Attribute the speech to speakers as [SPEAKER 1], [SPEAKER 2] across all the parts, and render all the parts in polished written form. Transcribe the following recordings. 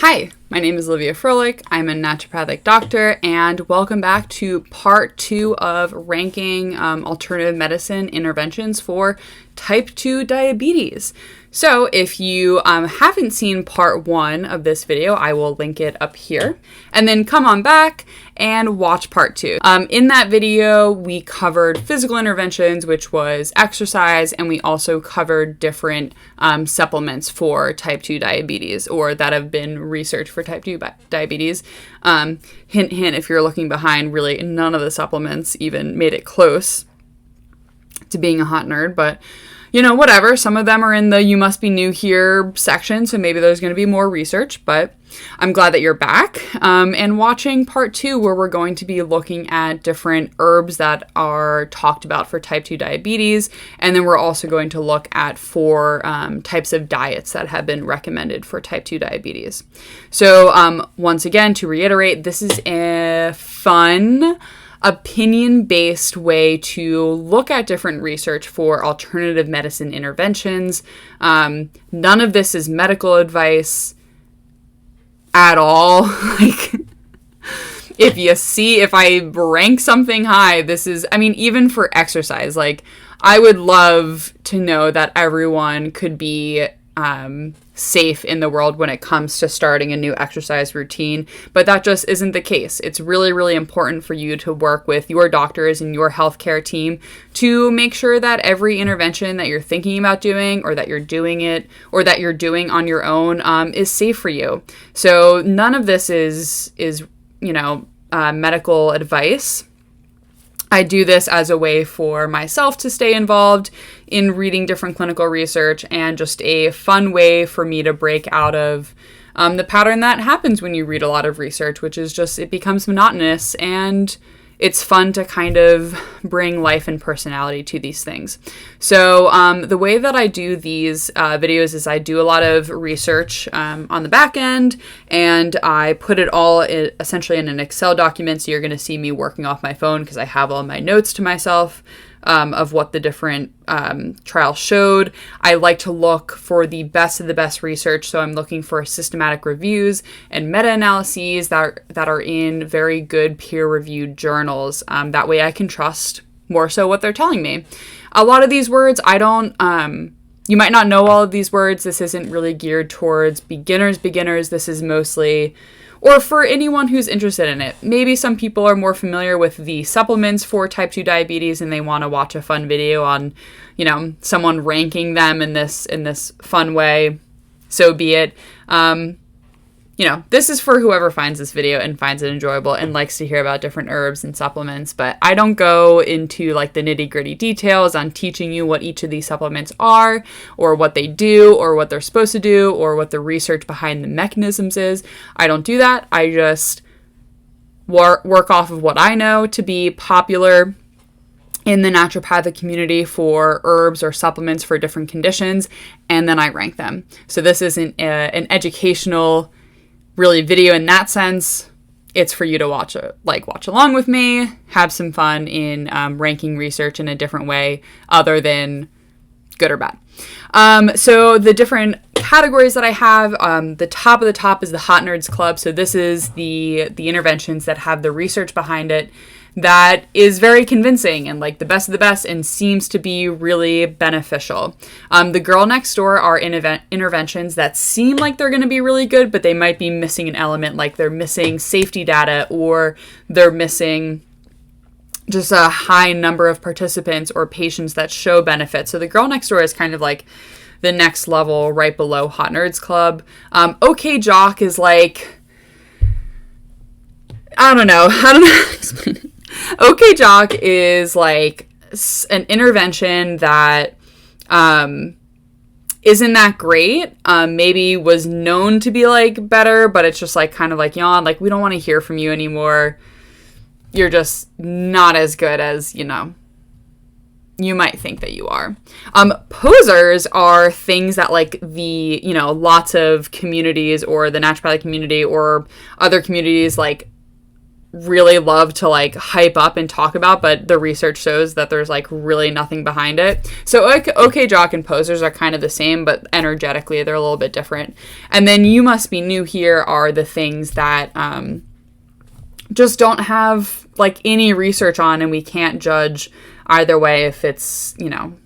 [SPEAKER 1] Hi, my name is Olivia Froelich. I'm a naturopathic doctor, and welcome back to part 2 of ranking alternative medicine interventions for type 2 diabetes. So if you haven't seen part 1 of this video, I will link it up here, and then come on back and watch part 2. In that video, we covered physical interventions, which was exercise, and we also covered different supplements for type 2 diabetes, or that have been researched for type 2 diabetes. Hint, hint, if you're looking behind, really none of the supplements even made it close to being a hot nerd, but you know, whatever. Some of them are in the you must be new here section, so maybe there's going to be more research, but I'm glad that you're back and watching part 2, where we're going to be looking at different herbs that are talked about for type 2 diabetes, and then we're also going to look at 4 types of diets that have been recommended for type 2 diabetes. So once again, to reiterate, this is a fun, opinion-based way to look at different research for alternative medicine interventions. None of this is medical advice at all. Like, if I rank something high, this is, even for exercise, like, I would love to know that everyone could be safe in the world when it comes to starting a new exercise routine, but that just isn't the case. It's really, really important for you to work with your doctors and your healthcare team to make sure that every intervention that you're thinking about doing, or that you're doing it, or that you're doing on your own, is safe for you. So none of this is medical advice. I do this as a way for myself to stay involved in reading different clinical research, and just a fun way for me to break out of the pattern that happens when you read a lot of research, which is just, it becomes monotonous, and it's fun to kind of bring life and personality to these things. So the way that I do these videos is I do a lot of research on the back end, and I put it all essentially in an Excel document. So you're going to see me working off my phone because I have all my notes to myself of what the different trials showed. I like to look for the best of the best research, so I'm looking for systematic reviews and meta-analyses that are in very good peer-reviewed journals. That way I can trust more so what they're telling me. A lot of these words, you might not know all of these words. This isn't really geared towards beginners. This is mostly, or for anyone who's interested in it. Maybe some people are more familiar with the supplements for type 2 diabetes, and they want to watch a fun video on, someone ranking them in this fun way. So be it. This is for whoever finds this video and finds it enjoyable and likes to hear about different herbs and supplements, but I don't go into like the nitty-gritty details on teaching you what each of these supplements are, or what they do, or what they're supposed to do, or what the research behind the mechanisms is. I don't do that. I just work off of what I know to be popular in the naturopathic community for herbs or supplements for different conditions, and then I rank them. So this isn't an educational really video in that sense. It's for you to watch along with me, have some fun in ranking research in a different way other than good or bad. So the different categories that I have, the top of the top is the Hot Nerds Club. So this is the interventions that have the research behind it that is very convincing and like the best of the best, and seems to be really beneficial. The Girl Next Door are interventions that seem like they're going to be really good, but they might be missing an element, like they're missing safety data, or they're missing just a high number of participants or patients that show benefit. So the Girl Next Door is kind of like the next level right below Hot Nerds Club. OK Jock is like, I don't know how to explain it. OK Jock is like an intervention that isn't that great. Maybe was known to be like better, but it's just like kind of like, yawn, like we don't want to hear from you anymore. You're just not as good as, you might think that you are. Posers are things that like the, lots of communities or the naturopathic community or other communities like really love to like hype up and talk about, but the research shows that there's like really nothing behind it. So OK Jock and posers are kind of the same, but energetically they're a little bit different. And then You Must Be New here are the things that just don't have like any research on, and we can't judge either way if it's, you know,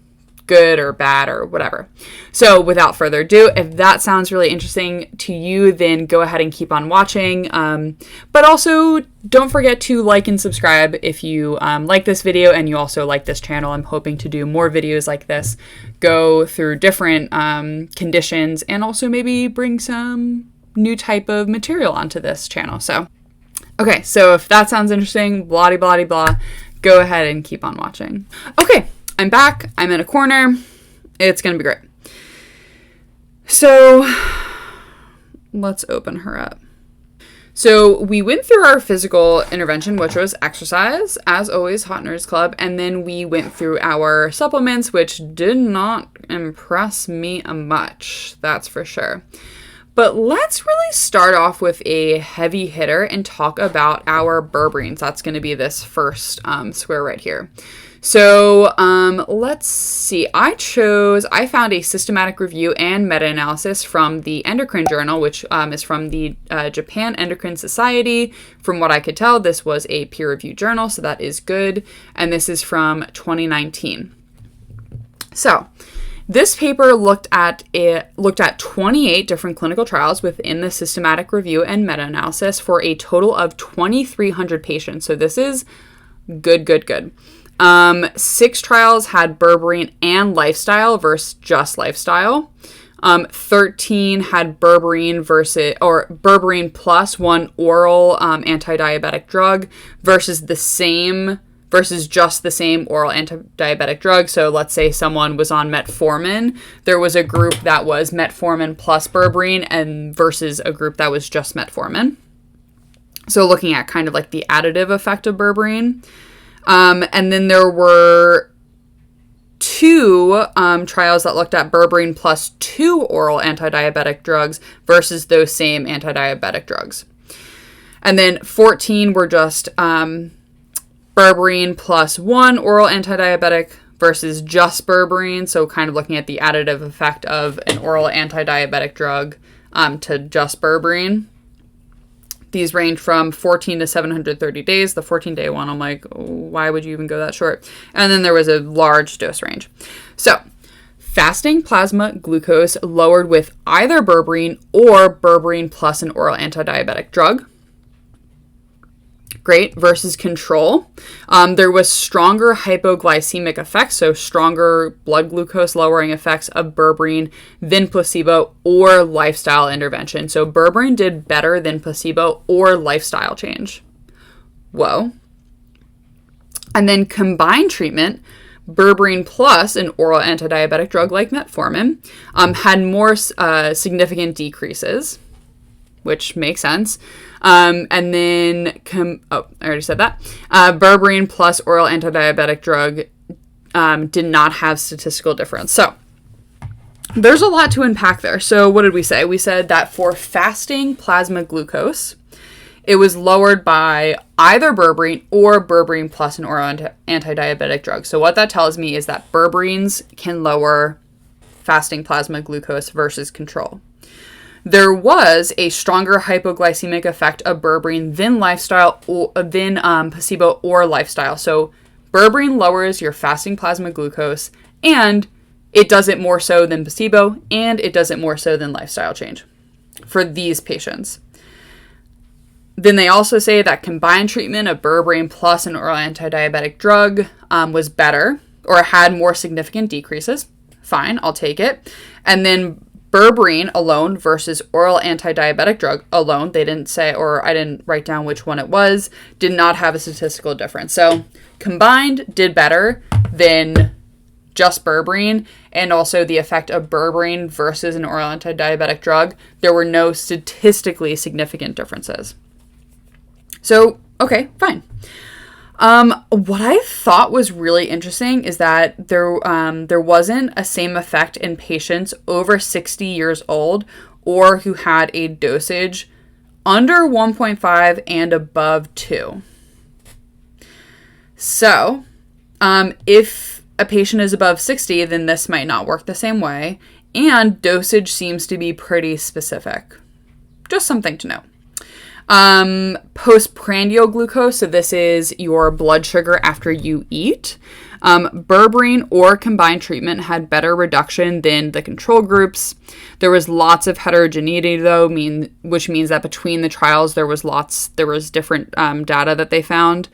[SPEAKER 1] good or bad or whatever. So without further ado, if that sounds really interesting to you, then go ahead and keep on watching. But also don't forget to like and subscribe if you like this video and you also like this channel. I'm hoping to do more videos like this, go through different conditions, and also maybe bring some new type of material onto this channel. So, okay, so if that sounds interesting, blah, blah, blah, blah, go ahead and keep on watching. Okay. I'm back. I'm in a corner. It's going to be great. So let's open her up. So we went through our physical intervention, which was exercise, as always, Hot Nerds Club. And then we went through our supplements, which did not impress me much. That's for sure. But let's really start off with a heavy hitter and talk about our berberines. That's going to be this first square right here. So let's see. I found a systematic review and meta-analysis from the Endocrine Journal, which is from the Japan Endocrine Society. From what I could tell, this was a peer-reviewed journal, so that is good. And this is from 2019. So this paper looked at 28 different clinical trials within the systematic review and meta-analysis for a total of 2,300 patients. So this is good. 6 trials had berberine and lifestyle versus just lifestyle. 13 had berberine plus one oral anti-diabetic drug versus just the same oral anti-diabetic drug. So let's say someone was on metformin. There was a group that was metformin plus berberine and versus a group that was just metformin. So looking at kind of like the additive effect of berberine. And then there were 2 trials that looked at berberine plus 2 oral anti-diabetic drugs versus those same anti-diabetic drugs. And then 14 were just berberine plus 1 oral anti-diabetic versus just berberine. So kind of looking at the additive effect of an oral anti-diabetic drug to just berberine. These range from 14 to 730 days. The 14-day one, I'm like, why would you even go that short? And then there was a large dose range. So, fasting plasma glucose lowered with either berberine or berberine plus an oral anti-diabetic drug. Great. Versus control. There was stronger hypoglycemic effects, so stronger blood glucose lowering effects of berberine than placebo or lifestyle intervention. So berberine did better than placebo or lifestyle change. Whoa. And then combined treatment, berberine plus an oral anti-diabetic drug like metformin had more significant decreases, which makes sense. And then, I already said that. Berberine plus oral anti-diabetic drug did not have statistical difference. So there's a lot to unpack there. So what did we say? We said that for fasting plasma glucose, it was lowered by either berberine or berberine plus an oral anti-diabetic drug. So what that tells me is that berberines can lower fasting plasma glucose versus control. There was a stronger hypoglycemic effect of berberine than placebo or lifestyle. So berberine lowers your fasting plasma glucose, and it does it more so than placebo, and it does it more so than lifestyle change for these patients. Then they also say that combined treatment of berberine plus an oral anti-diabetic drug was better or had more significant decreases. Fine, I'll take it. And then berberine alone versus oral anti-diabetic drug alone, they didn't say, or I didn't write down which one it was, did not have a statistical difference. So combined did better than just berberine, and also the effect of berberine versus an oral anti-diabetic drug, there were no statistically significant differences. So, okay, fine. What I thought was really interesting is that there wasn't a same effect in patients over 60 years old or who had a dosage under 1.5 and above 2. So, if a patient is above 60, then this might not work the same way. And dosage seems to be pretty specific. Just something to know. Postprandial glucose, so this is your blood sugar after you eat. Berberine or combined treatment had better reduction than the control groups. There was lots of heterogeneity, though, which means that between the trials there was different data that they found.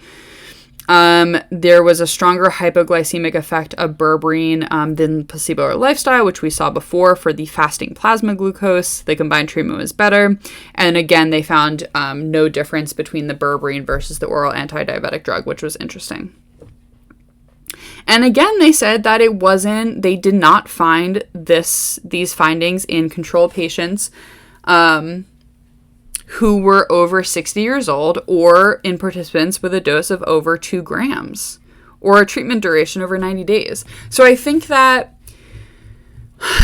[SPEAKER 1] There was a stronger hypoglycemic effect of berberine than placebo or lifestyle, which we saw before for the fasting plasma glucose. The combined treatment was better. And again, they found no difference between the berberine versus the oral anti-diabetic drug, which was interesting. And again, they said that they did not find these findings in control patients who were over 60 years old or in participants with a dose of over 2 grams or a treatment duration over 90 days. So I think that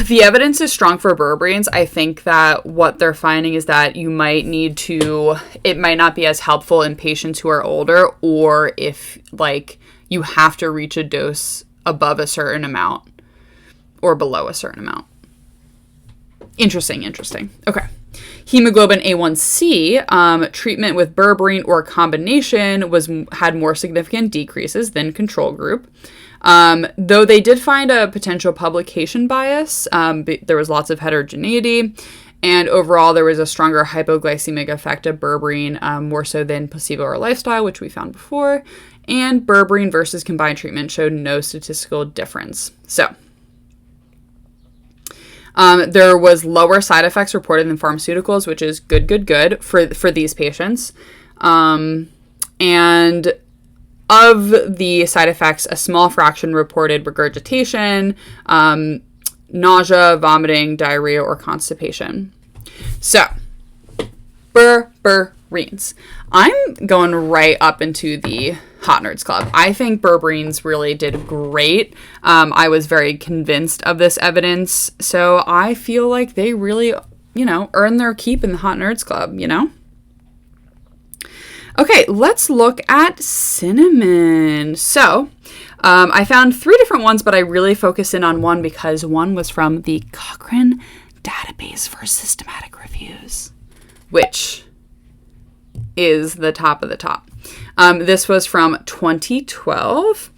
[SPEAKER 1] the evidence is strong for berberines. I think that what they're finding is that it might not be as helpful in patients who are older, or if you have to reach a dose above a certain amount or below a certain amount. Interesting. Okay. Hemoglobin A1c, treatment with berberine or combination had more significant decreases than control group. Though they did find a potential publication bias, there was lots of heterogeneity, and overall there was a stronger hypoglycemic effect of berberine, more so than placebo or lifestyle, which we found before, and berberine versus combined treatment showed no statistical difference. So, there was lower side effects reported than pharmaceuticals, which is good for these patients. And of the side effects, a small fraction reported regurgitation, nausea, vomiting, diarrhea, or constipation. So, berberines. I'm going right up into the Hot Nerds Club. I think berberines really did great. I was very convinced of this evidence, so I feel like they really, earned their keep in the Hot Nerds Club, Okay, let's look at cinnamon. So, I found 3 different ones, but I really focused in on one because one was from the Cochrane Database for Systematic Reviews, which is the top of the top. This was from 2012.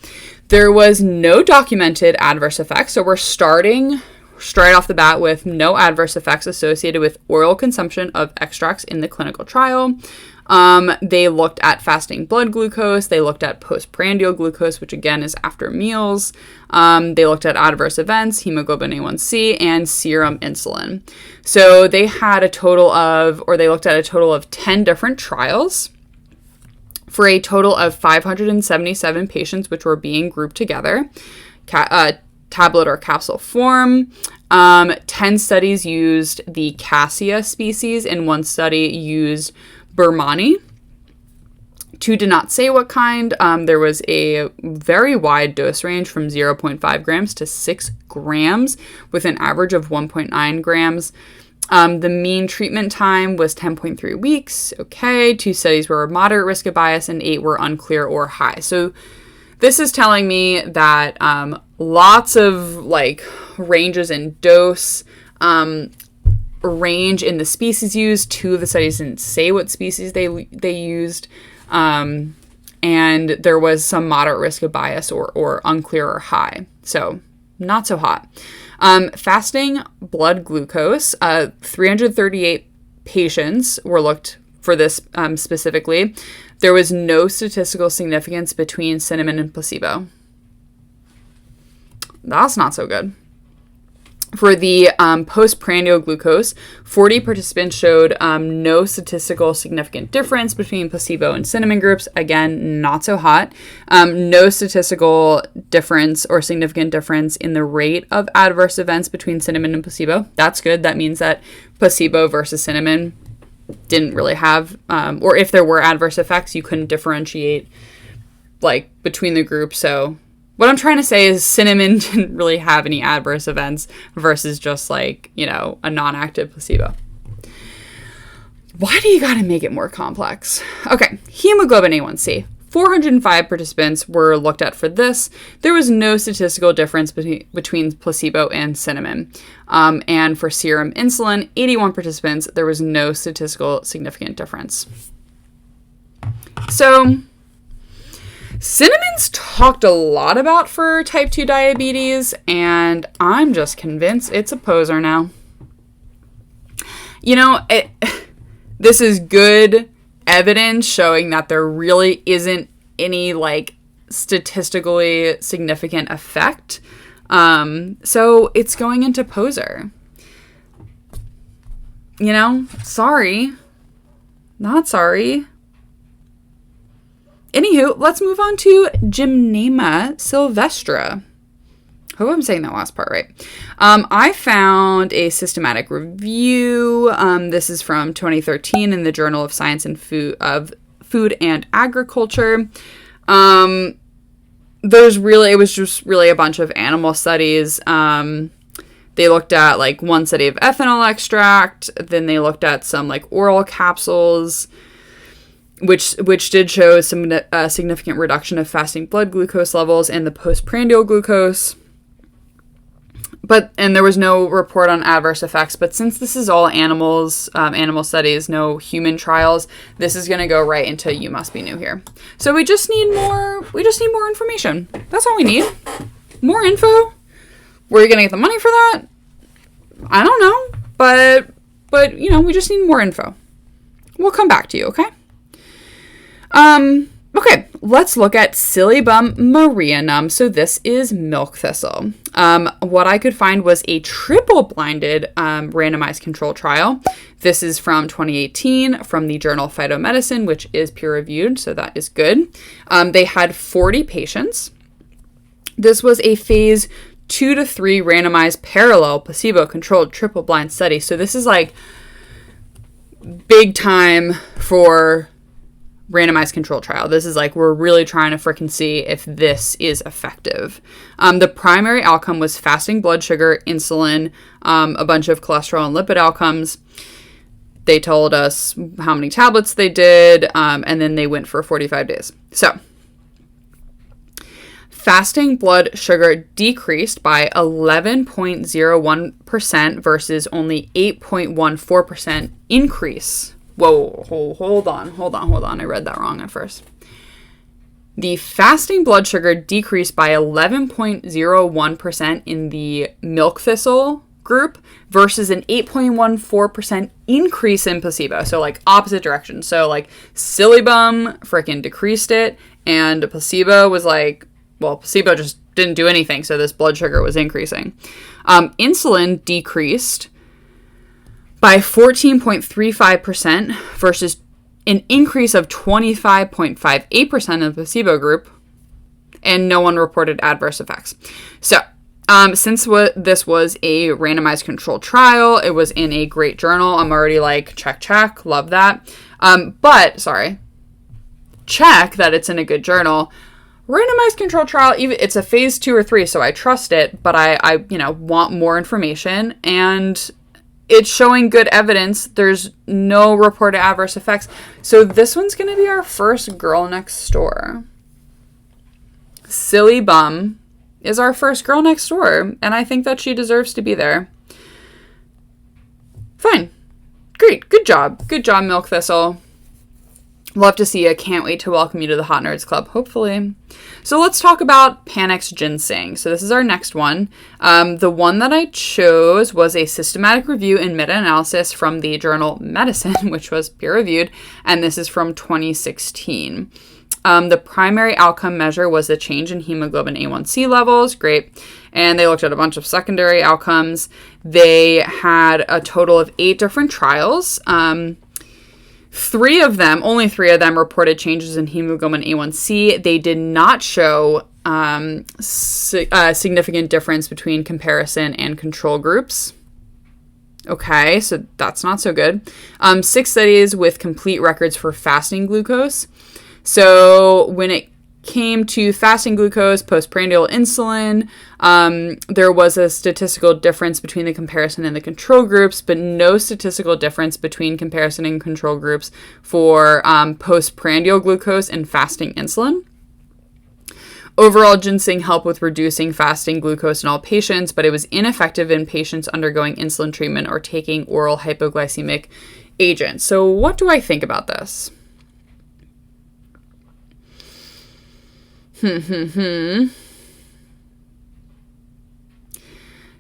[SPEAKER 1] There was no documented adverse effects, so we're starting straight off the bat with no adverse effects associated with oral consumption of extracts in the clinical trial. They looked at fasting blood glucose. They looked at postprandial glucose, which again is after meals. They looked at adverse events, hemoglobin A1c, and serum insulin. So they looked at a total of 10 different trials for a total of 577 patients, which were being grouped together, tablet or capsule form. 10 studies used the cassia species, and 1 study used Berberines. 2 did not say what kind. There was a very wide dose range from 0.5 grams to 6 grams with an average of 1.9 grams. The mean treatment time was 10.3 weeks. Okay, 2 studies were moderate risk of bias and 8 were unclear or high. So this is telling me that lots of ranges in dose, range in the species used. 2 of the studies didn't say what species they used. And there was some moderate risk of bias or unclear or high. So not so hot. Fasting blood glucose, 338 patients were looked for this specifically. There was no statistical significance between cinnamon and placebo. That's not so good. For the postprandial glucose, 40 participants showed no statistical significant difference between placebo and cinnamon groups. Again, not so hot. No statistical difference or significant difference in the rate of adverse events between cinnamon and placebo. That's good. That means that placebo versus cinnamon didn't really have, or if there were adverse effects, you couldn't differentiate between the groups. So what I'm trying to say is cinnamon didn't really have any adverse events versus just a non-active placebo. Why do you got to make it more complex? Okay, hemoglobin A1c. 405 participants were looked at for this. There was no statistical difference between placebo and cinnamon. And for serum insulin, 81 participants, there was no statistical significant difference. So, cinnamon's talked a lot about for type 2 diabetes, and I'm just convinced it's a poser now. You know, this is good evidence showing that there really isn't any, like, statistically significant effect. So it's going into poser. You know, sorry. Not sorry. Anywho, let's move on to Gymnema sylvestre. Hope I'm saying that last part right. I found a systematic review. This is from 2013 in the Journal of Science and Food and Agriculture. It was just really a bunch of animal studies. They looked at like one study of ethanol extract, then they looked at some like oral capsules, which did show some significant reduction of fasting blood glucose levels and the postprandial glucose. And there was no report on adverse effects. But since this is all animal studies, no human trials, this is going to go right into you must be new here. So we just need more information. That's all we need. More info. Where are you going to get the money for that? I don't know. But you know, we just need more info. We'll come back to you, okay? Okay, let's look at Silybum marianum. So this is milk thistle. What I could find was a triple-blinded randomized control trial. This is from 2018 from the journal Phytomedicine, which is peer-reviewed, so that is good. They had 40 patients. This was a phase 2 to 3 randomized parallel placebo-controlled triple-blind study. So this is like big time for randomized control trial. This is like, we're really trying to frickin' see if this is effective. The primary outcome was fasting blood sugar, insulin, a bunch of cholesterol and lipid outcomes. They told us how many tablets they did, and then they went for 45 days. So, fasting blood sugar decreased by 11.01% versus only 8.14% increase. Whoa, hold on. I read that wrong at first. The fasting blood sugar decreased by 11.01% in the milk thistle group versus an 8.14% increase in placebo. So like opposite direction. So like Silybum freaking decreased it, and placebo was like, well, placebo just didn't do anything. So this blood sugar was increasing. Insulin decreased by 14.35% versus an increase of 25.58% in the placebo group, and no one reported adverse effects. So, since this was a randomized controlled trial, it was in a great journal. I'm already like, check, love that. Check that it's in a good journal. Randomized controlled trial, even it's a phase 2 or 3, so I trust it, but I want more information, and it's showing good evidence. There's no reported adverse effects. So this one's going to be our first girl next door. Silybum is our first girl next door, and I think that she deserves to be there. Fine. Great. Good job. Good job, Milk Thistle. Love to see you. Can't wait to welcome you to the Hot Nerds Club, hopefully. So let's talk about Panax Ginseng. So this is our next one. The one that I chose was a systematic review and meta-analysis from the journal Medicine, which was peer-reviewed, and this is from 2016. The primary outcome measure was the change in hemoglobin A1c levels. Great. And they looked at a bunch of secondary outcomes. They had a total of 8 different trials. Only 3 of them reported changes in hemoglobin A1c. They did not show a significant difference between comparison and control groups. Okay, so that's not so good. 6 studies with complete records for fasting glucose. So when it came to fasting glucose, postprandial insulin, there was a statistical difference between the comparison and the control groups, but no statistical difference between comparison and control groups for postprandial glucose and fasting insulin. Overall, ginseng helped with reducing fasting glucose in all patients, but it was ineffective in patients undergoing insulin treatment or taking oral hypoglycemic agents. So what do I think about this? You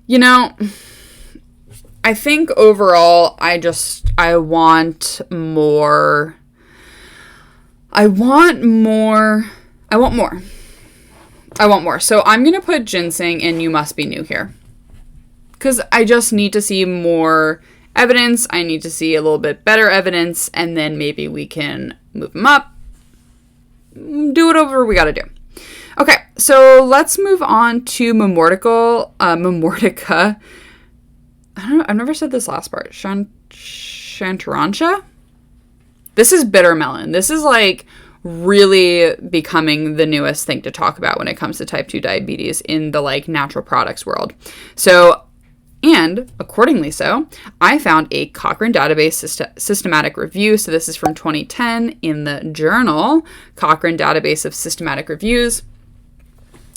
[SPEAKER 1] know, I think overall, I want more. I want more. So I'm going to put ginseng in You Must Be New here. Because I just need to see more evidence. I need to see a little bit better evidence. And then maybe we can move them up. Do whatever we got to do. Okay, so let's move on to Momordica. I don't know, I've never said this last part. Charantia? This is bitter melon. This is like really becoming the newest thing to talk about when it comes to type 2 diabetes in the like natural products world. So, and accordingly so, I found a Cochrane database systematic review. So this is from 2010 in the journal Cochrane Database of Systematic Reviews.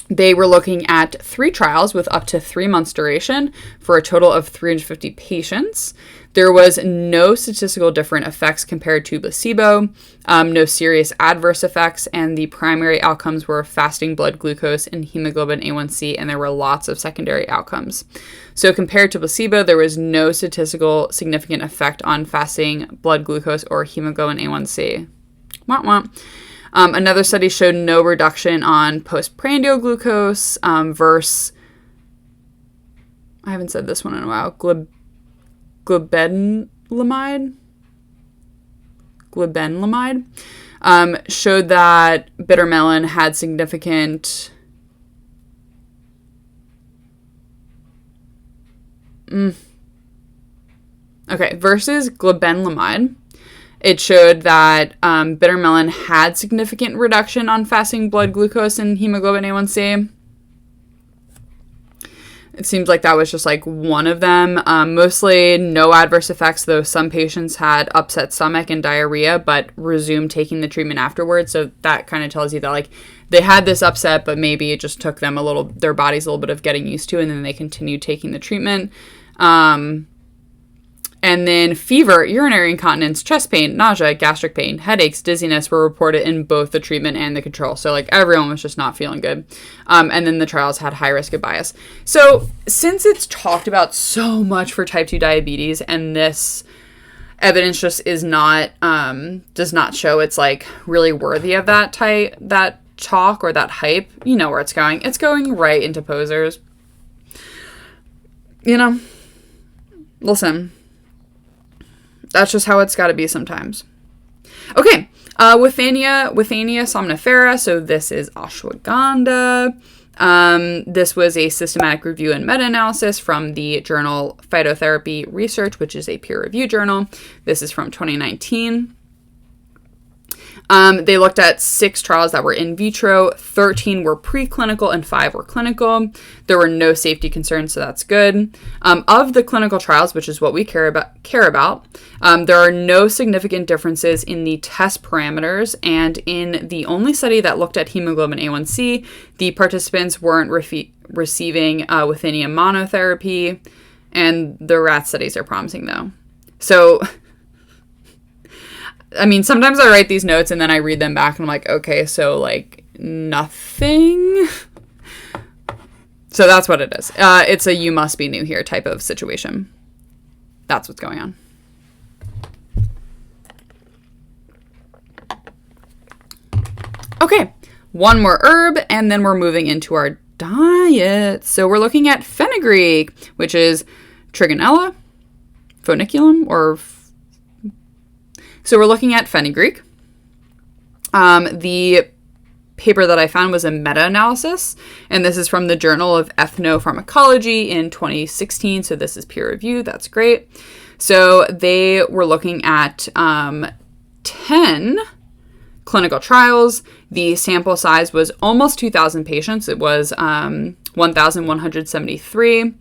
[SPEAKER 1] They were looking at 3 trials with up to 3 months duration for a total of 350 patients. There was no statistical different effects compared to placebo, no serious adverse effects, and the primary outcomes were fasting blood glucose and hemoglobin A1c, and there were lots of secondary outcomes. So compared to placebo, there was no statistical significant effect on fasting blood glucose or hemoglobin A1c. Wah, wah. Another study showed no reduction on postprandial glucose versus, I haven't said this one in a while, glibencilamide showed that bitter melon had significant versus glibencilamide. It showed that bitter melon had significant reduction on fasting blood glucose and hemoglobin A1c. It seems like that was just like one of them. Mostly no adverse effects, though some patients had upset stomach and diarrhea, but resumed taking the treatment afterwards. So that kind of tells you that like they had this upset, but maybe it just took them their bodies a little bit of getting used to, and then they continued taking the treatment. And then fever, urinary incontinence, chest pain, nausea, gastric pain, headaches, dizziness were reported in both the treatment and the control. So like everyone was just not feeling good. And then the trials had high risk of bias. So since it's talked about so much for type 2 diabetes and this evidence just is not, does not show it's like really worthy of that talk or that hype, you know where it's going. It's going right into posers. You know, listen. That's just how it's got to be sometimes. Okay, Withania somnifera. So this is ashwagandha. This was a systematic review and meta-analysis from the journal Phytotherapy Research, which is a peer-reviewed journal. This is from 2019. They looked at 6 trials that were in vitro, 13 were preclinical, and 5 were clinical. There were no safety concerns, so that's good. Of the clinical trials, which is what we care about, there are no significant differences in the test parameters, and in the only study that looked at hemoglobin A1c, the participants weren't receiving Withania monotherapy, and the rat studies are promising, though. So I mean, sometimes I write these notes and then I read them back and I'm like, okay, so like nothing. So that's what it is. It's a You Must Be New Here type of situation. That's what's going on. Okay, one more herb and then we're moving into our diet. So we're looking at Fenugreek, which is Trigonella, funiculum, or so we're looking at Fenugreek. The paper that I found was a meta-analysis, and this is from the Journal of Ethnopharmacology in 2016, so this is peer-reviewed. That's great. So they were looking at 10 Clinical trials, the sample size was almost 2,000 patients. It was 1,173.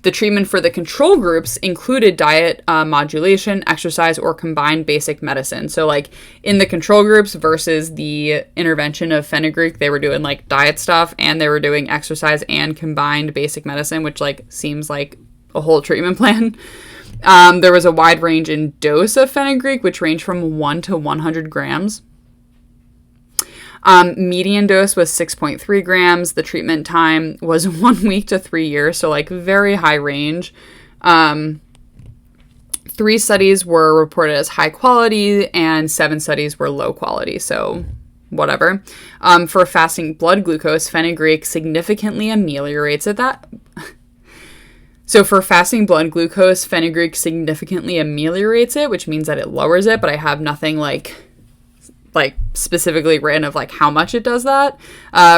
[SPEAKER 1] The treatment for the control groups included diet modulation, exercise, or combined basic medicine. So like in the control groups versus the intervention of Fenugreek, they were doing like diet stuff and they were doing exercise and combined basic medicine, which like seems like a whole treatment plan. There was a wide range in dose of Fenugreek, which ranged from 1 to 100 grams. Median dose was 6.3 grams. The treatment time was 1 week to 3 years, so like very high range. 3 studies were reported as high quality and 7 studies were low quality, so whatever. For fasting blood glucose, Fenugreek significantly ameliorates it. So for fasting blood glucose, Fenugreek significantly ameliorates it, which means that it lowers it, but I have nothing like specifically written of like how much it does that.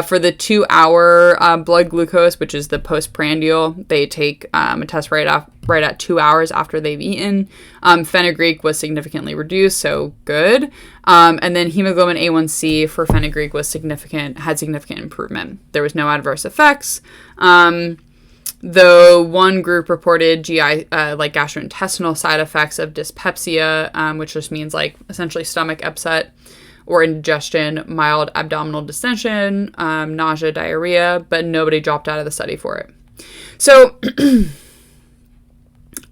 [SPEAKER 1] For the 2-hour blood glucose, which is the postprandial, they take a test right at 2 hours after they've eaten. Fenugreek was significantly reduced, so good. And then hemoglobin A1c for Fenugreek had significant improvement. There was no adverse effects. Though one group reported GI, like gastrointestinal side effects of dyspepsia, which just means like essentially stomach upset or indigestion, mild abdominal distension, nausea, diarrhea, but nobody dropped out of the study for it. So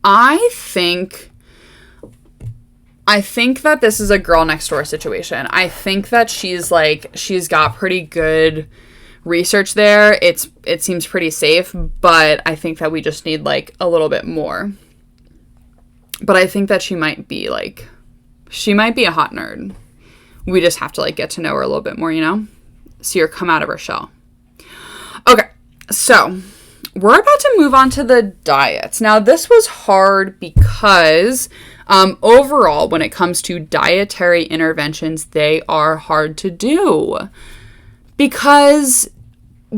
[SPEAKER 1] I think that this is a girl next door situation. I think that she's got pretty good research there. It seems pretty safe, but I think that we just need like a little bit more. But I think that she might be a hot nerd. We just have to like get to know her a little bit more, see her come out of her shell. Okay, so we're about to move on to the diets. Now this was hard because overall, when it comes to dietary interventions, they are hard to do. Because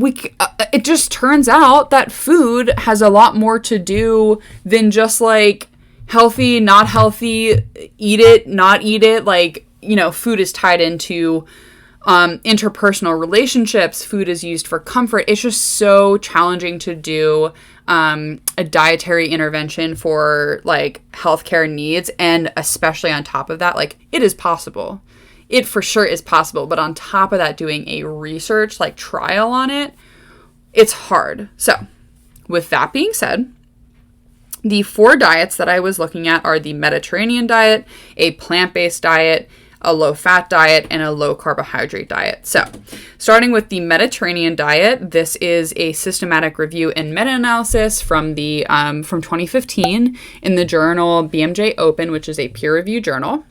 [SPEAKER 1] it just turns out that food has a lot more to do than just like healthy, not healthy, eat it, not eat it. Like, food is tied into interpersonal relationships. Food is used for comfort. It's just so challenging to do a dietary intervention for like healthcare needs. And especially on top of that, like it is possible. It for sure is possible, but on top of that, doing a research like trial on it, it's hard. So with that being said, the 4 diets that I was looking at are the Mediterranean diet, a plant-based diet, a low-fat diet, and a low-carbohydrate diet. So starting with the Mediterranean diet, this is a systematic review and meta-analysis from 2015 in the journal BMJ Open, which is a peer-reviewed journal.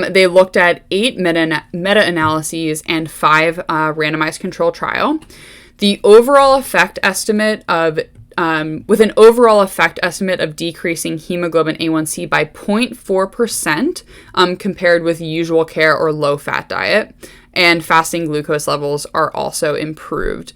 [SPEAKER 1] They looked at 8 meta-analyses and 5 randomized control trial. The overall effect estimate with an overall effect estimate of decreasing hemoglobin A1c by 0.4% compared with usual care or low-fat diet, and fasting glucose levels are also improved.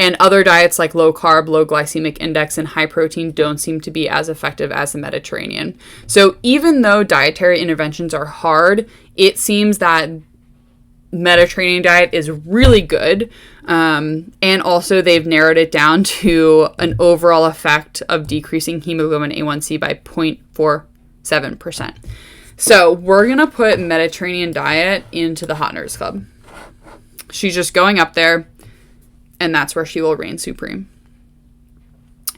[SPEAKER 1] And other diets like low carb, low glycemic index, and high protein don't seem to be as effective as the Mediterranean. So even though dietary interventions are hard, it seems that Mediterranean diet is really good. And also they've narrowed it down to an overall effect of decreasing hemoglobin A1c by 0.47%. So we're going to put Mediterranean diet into the Hot Nerds Club. She's just going up there, and that's where she will reign supreme.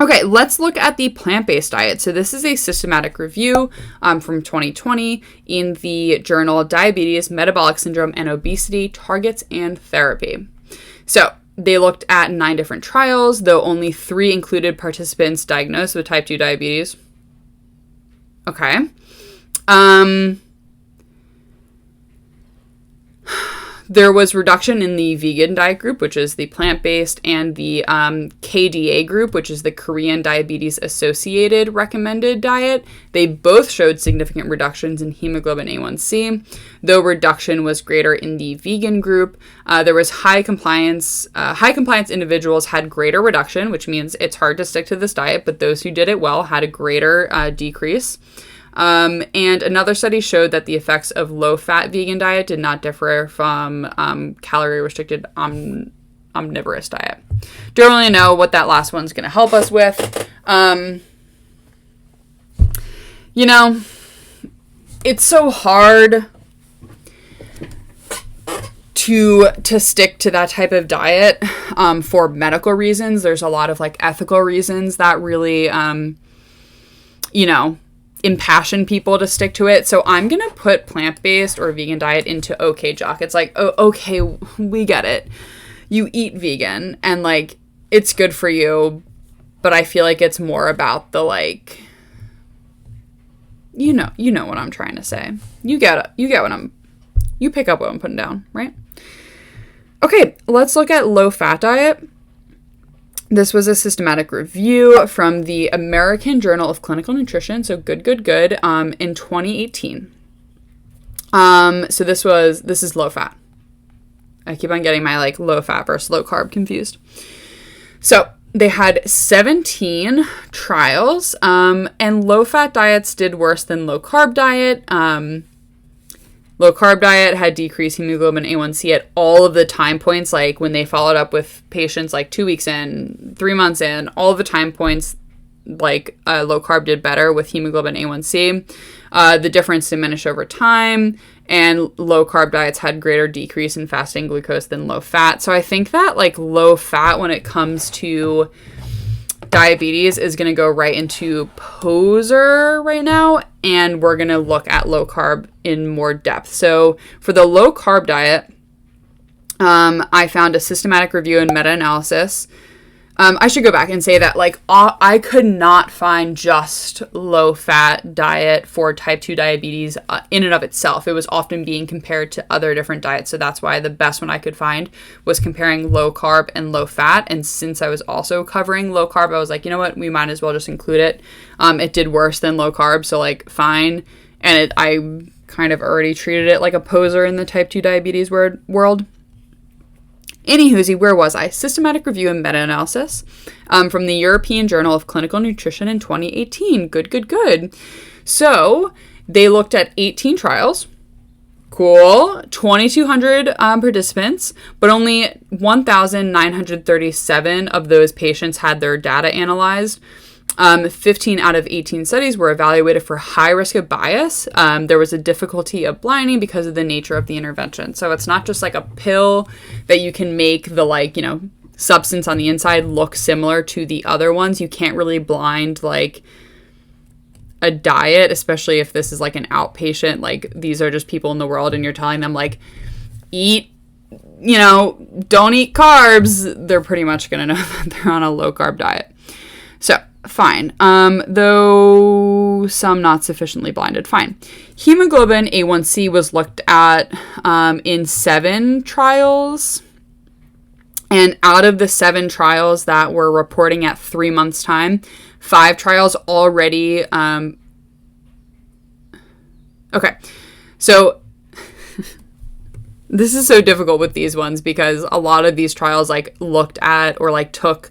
[SPEAKER 1] Okay, let's look at the plant-based diet. So this is a systematic review from 2020 in the journal Diabetes, Metabolic Syndrome, and Obesity, Targets and Therapy. So they looked at 9 different trials, though only 3 included participants diagnosed with type 2 diabetes. Okay. There was reduction in the vegan diet group, which is the plant-based, and the KDA group, which is the Korean Diabetes Associated recommended diet. They both showed significant reductions in hemoglobin A1c, though reduction was greater in the vegan group. There was high compliance individuals had greater reduction, which means it's hard to stick to this diet, but those who did it well had a greater decrease. And another study showed that the effects of low-fat vegan diet did not differ from calorie-restricted omnivorous diet. Don't really know what that last one's going to help us with. It's so hard to stick to that type of diet for medical reasons. There's a lot of ethical reasons that really impassion people to stick to it. So I'm gonna put plant-based or vegan diet into okay jock. It's okay, we get it, you eat vegan and it's good for you, but I feel like it's more about the you know what I'm trying to say. You pick up what I'm putting down, right? Okay, let's look at low-fat diet. This was a systematic review from the American Journal of Clinical Nutrition, so good, in 2018. So this is low-fat. I keep on getting my low-fat versus low-carb confused. So they had 17 trials, and low-fat diets did worse than low-carb diet. Low-carb diet had decreased hemoglobin A1c at all of the time points, when they followed up with patients 2 weeks in, 3 months in, all of the time points, low-carb did better with hemoglobin A1c. The difference diminished over time, and low-carb diets had greater decrease in fasting glucose than low-fat. So I think that, low-fat, when it comes to diabetes, is going to go right into poser right now, and we're going to look at low-carb in more depth. So for the low-carb diet, I found a systematic review and meta-analysis. I should go back and say that I could not find just low-fat diet for type 2 diabetes in and of itself. It was often being compared to other different diets, so that's why the best one I could find was comparing low-carb and low-fat. And since I was also covering low-carb, I was you know what, we might as well just include it. It did worse than low-carb, so fine. And I kind of already treated it like a poser in the type 2 diabetes world. Anywhoosie, where was I? Systematic review and meta-analysis from the European Journal of Clinical Nutrition in 2018. Good. So they looked at 18 trials. Cool. 2,200 participants, but only 1,937 of those patients had their data analyzed. 15 out of 18 studies were evaluated for high risk of bias. There was a difficulty of blinding because of the nature of the intervention. So it's not just a pill that you can make the substance on the inside look similar to the other ones. You can't really blind a diet, especially if this is an outpatient. These are just people in the world and you're telling them eat, don't eat carbs. They're pretty much going to know that they're on a low carb diet. So fine. Though some not sufficiently blinded. Fine. Hemoglobin A1c was looked at in 7 trials. And out of the 7 trials that were reporting at 3 months' time, 5 trials already... Okay. So this is so difficult with these ones because a lot of these trials looked at or took...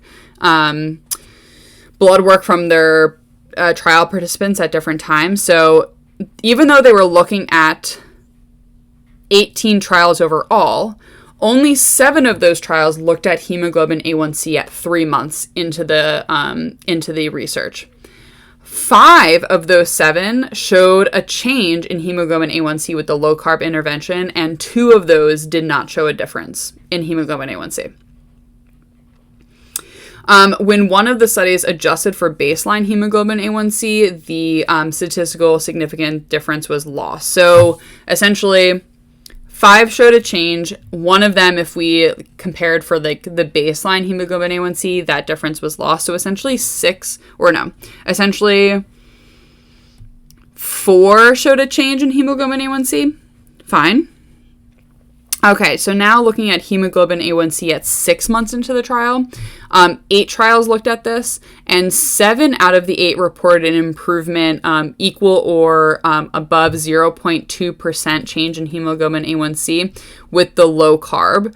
[SPEAKER 1] blood work from their trial participants at different times. So even though they were looking at 18 trials overall, only 7 of those trials looked at hemoglobin A1c at 3 months into the research. 5 of those 7 showed a change in hemoglobin A1c with the low-carb intervention, and 2 of those did not show a difference in hemoglobin A1c. When one of the studies adjusted for baseline hemoglobin A1c, the statistical significant difference was lost. So essentially, 5 showed a change. One of them, if we compared for the baseline hemoglobin A1c, that difference was lost. So essentially 4 showed a change in hemoglobin A1c. Fine. Okay, so now looking at hemoglobin A1c at 6 months into the trial, 8 trials looked at this, and 7 out of the 8 reported an improvement equal or above 0.2% change in hemoglobin A1c with the low carb.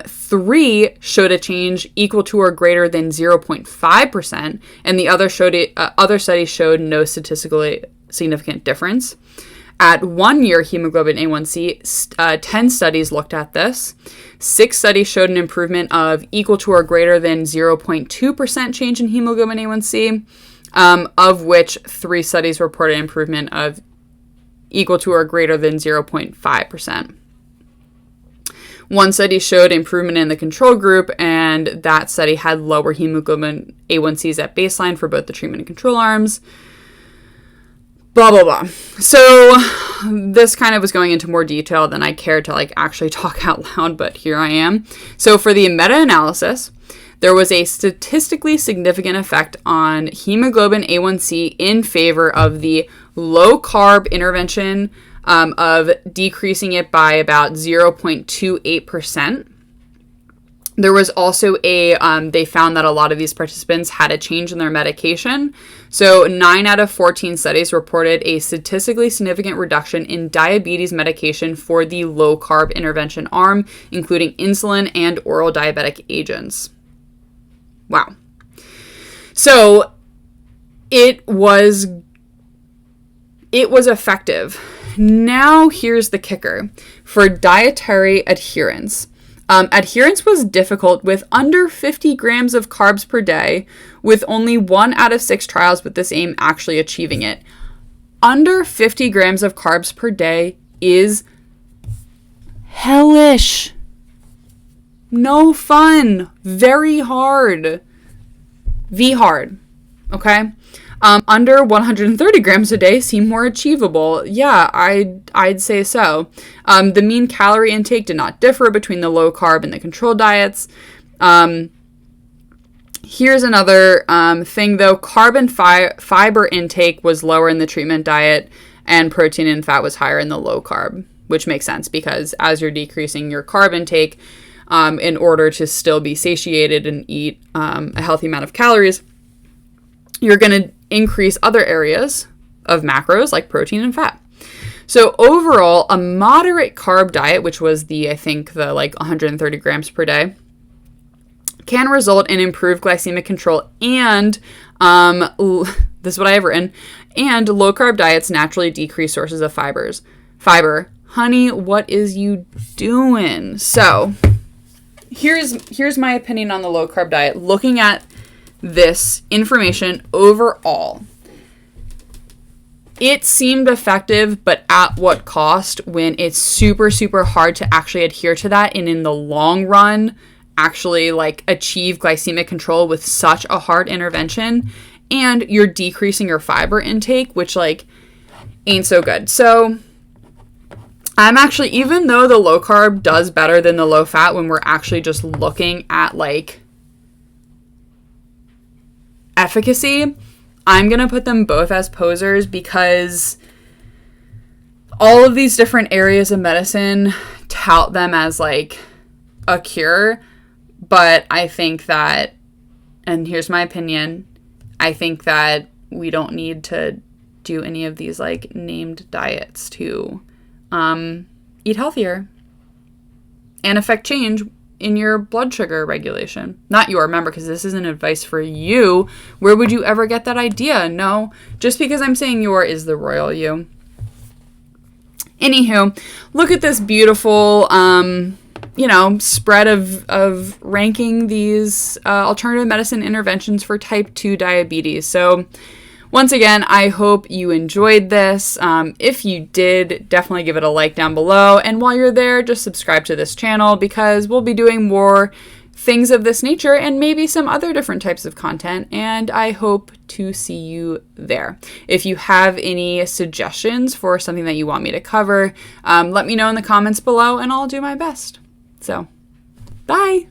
[SPEAKER 1] 3 showed a change equal to or greater than 0.5%, and the other study showed no statistical significant difference. At 1 year hemoglobin A1c, 10 studies looked at this. 6 studies showed an improvement of equal to or greater than 0.2% change in hemoglobin A1c, of which 3 studies reported improvement of equal to or greater than 0.5%. 1 study showed improvement in the control group, and that study had lower hemoglobin A1cs at baseline for both the treatment and control arms. Blah, blah, blah. So this kind of was going into more detail than I cared to actually talk out loud, but here I am. So for the meta-analysis, there was a statistically significant effect on hemoglobin A1c in favor of the low-carb intervention of decreasing it by about 0.28%. There was also they found that a lot of these participants had a change in their medication. So 9 out of 14 studies reported a statistically significant reduction in diabetes medication for the low-carb intervention arm, including insulin and oral diabetic agents. Wow. So it was effective. Now here's the kicker. For dietary adherence, adherence was difficult with under 50 grams of carbs per day, with only 1 out of 6 trials with this aim actually achieving it. Under 50 grams of carbs per day is hellish. No fun. Very hard. Hard. Okay? Under 130 grams a day seem more achievable. Yeah, I'd say so. The mean calorie intake did not differ between the low carb and the controlled diets. Here's another thing though. Carb and fiber intake was lower in the treatment diet, and protein and fat was higher in the low carb, which makes sense because as you're decreasing your carb intake, in order to still be satiated and eat a healthy amount of calories, you're going to increase other areas of macros like protein and fat. So overall, a moderate carb diet, which was the 130 grams per day, can result in improved glycemic control and, this is what I have written, and low carb diets naturally decrease sources of fiber. Honey, what is you doing? So here's my opinion on the low carb diet. Looking at this information overall, it seemed effective, but at what cost when it's super, super hard to actually adhere to that and in the long run actually achieve glycemic control with such a hard intervention, and you're decreasing your fiber intake, which ain't so good. So I'm actually, even though the low carb does better than the low fat when we're actually just looking at efficacy, I'm going to put them both as posers because all of these different areas of medicine tout them as a cure. But I think that, and here's my opinion, I think that we don't need to do any of these named diets to eat healthier and affect change in your blood sugar regulation. Not your, remember, because this isn't advice for you. Where would you ever get that idea? No, just because I'm saying your is the royal you. Anywho, look at this beautiful, spread of ranking these alternative medicine interventions for type 2 diabetes. So once again, I hope you enjoyed this. If you did, definitely give it a like down below. And while you're there, just subscribe to this channel because we'll be doing more things of this nature and maybe some other different types of content. And I hope to see you there. If you have any suggestions for something that you want me to cover, let me know in the comments below and I'll do my best. So, bye!